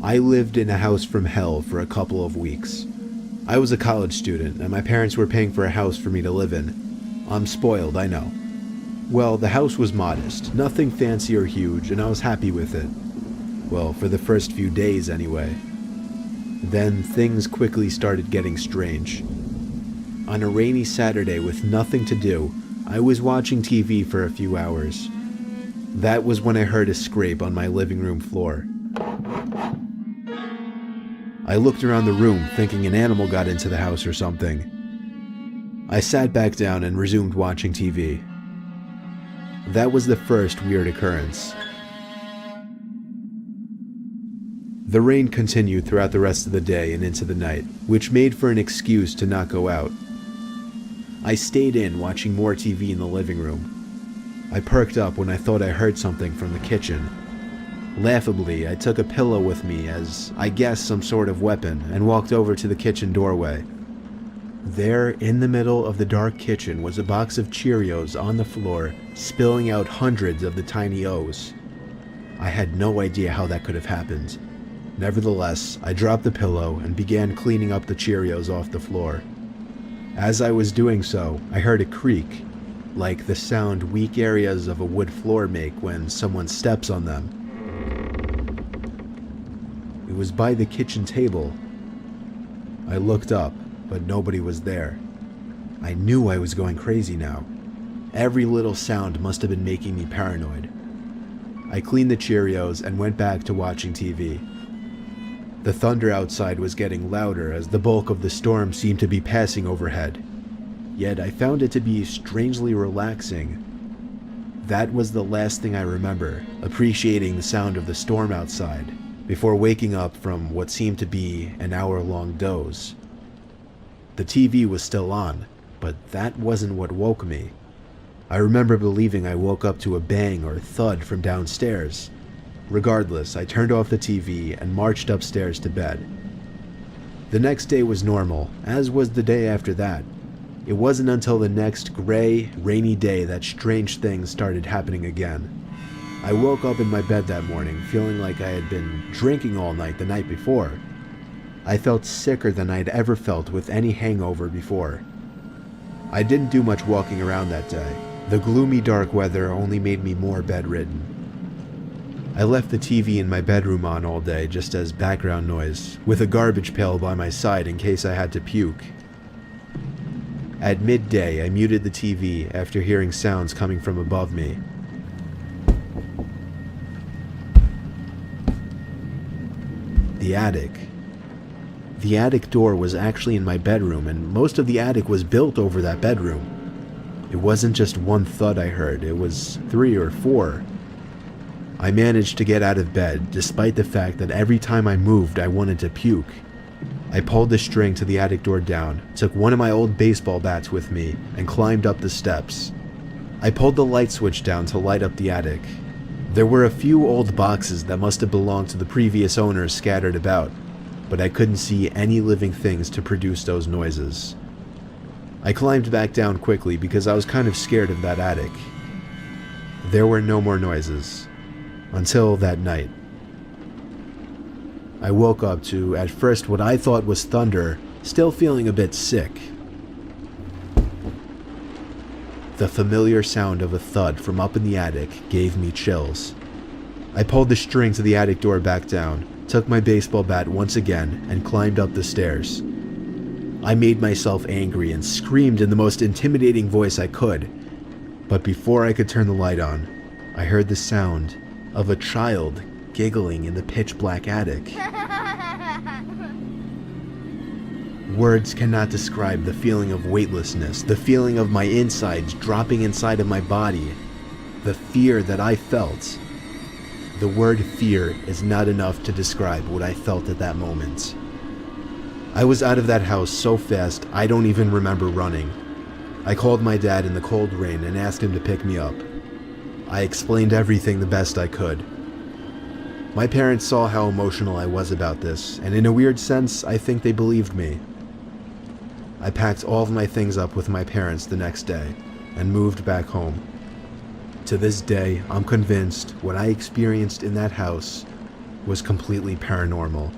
I lived in a house from hell for a couple of weeks. I was a college student, and my parents were paying for a house for me to live in. I'm spoiled, I know. Well, the house was modest, nothing fancy or huge, and I was happy with it. Well, for the first few days anyway. Then things quickly started getting strange. On a rainy Saturday with nothing to do, I was watching TV for a few hours. That was when I heard a scrape on my living room floor. I looked around the room thinking an animal got into the house or something. I sat back down and resumed watching TV. That was the first weird occurrence. The rain continued throughout the rest of the day and into the night, which made for an excuse to not go out. I stayed in watching more TV in the living room. I perked up when I thought I heard something from the kitchen. Laughably, I took a pillow with me as, I guess, some sort of weapon and walked over to the kitchen doorway. There, in the middle of the dark kitchen, was a box of Cheerios on the floor, spilling out hundreds of the tiny O's. I had no idea how that could have happened. Nevertheless, I dropped the pillow and began cleaning up the Cheerios off the floor. As I was doing so, I heard a creak, like the sound weak areas of a wood floor make when someone steps on them. It was by the kitchen table. I looked up, but nobody was there. I knew I was going crazy now. Every little sound must have been making me paranoid. I cleaned the Cheerios and went back to watching TV. The thunder outside was getting louder as the bulk of the storm seemed to be passing overhead. Yet I found it to be strangely relaxing. That was the last thing I remember, appreciating the sound of the storm outside, before waking up from what seemed to be an hour-long doze. The TV was still on, but that wasn't what woke me. I remember believing I woke up to a bang or thud from downstairs. Regardless, I turned off the TV and marched upstairs to bed. The next day was normal, as was the day after that. It wasn't until the next gray, rainy day that strange things started happening again. I woke up in my bed that morning feeling like I had been drinking all night the night before. I felt sicker than I'd ever felt with any hangover before. I didn't do much walking around that day. The gloomy dark weather only made me more bedridden. I left the TV in my bedroom on all day just as background noise, with a garbage pail by my side in case I had to puke. At midday, I muted the TV after hearing sounds coming from above me. The attic. The attic door was actually in my bedroom, and most of the attic was built over that bedroom. It wasn't just one thud I heard, it was 3 or 4. I managed to get out of bed, despite the fact that every time I moved I wanted to puke. I pulled the string to the attic door down, took one of my old baseball bats with me, and climbed up the steps. I pulled the light switch down to light up the attic. There were a few old boxes that must have belonged to the previous owners scattered about, but I couldn't see any living things to produce those noises. I climbed back down quickly because I was kind of scared of that attic. There were no more noises. Until that night. I woke up to, at first, what I thought was thunder, still feeling a bit sick. The familiar sound of a thud from up in the attic gave me chills. I pulled the string to the attic door back down, took my baseball bat once again, and climbed up the stairs. I made myself angry and screamed in the most intimidating voice I could, but before I could turn the light on, I heard the sound of a child giggling in the pitch-black attic. Words cannot describe the feeling of weightlessness, the feeling of my insides dropping inside of my body, the fear that I felt. The word fear is not enough to describe what I felt at that moment. I was out of that house so fast I don't even remember running. I called my dad in the cold rain and asked him to pick me up. I explained everything the best I could. My parents saw how emotional I was about this, and in a weird sense, I think they believed me. I packed all of my things up with my parents the next day, and moved back home. To this day, I'm convinced what I experienced in that house was completely paranormal.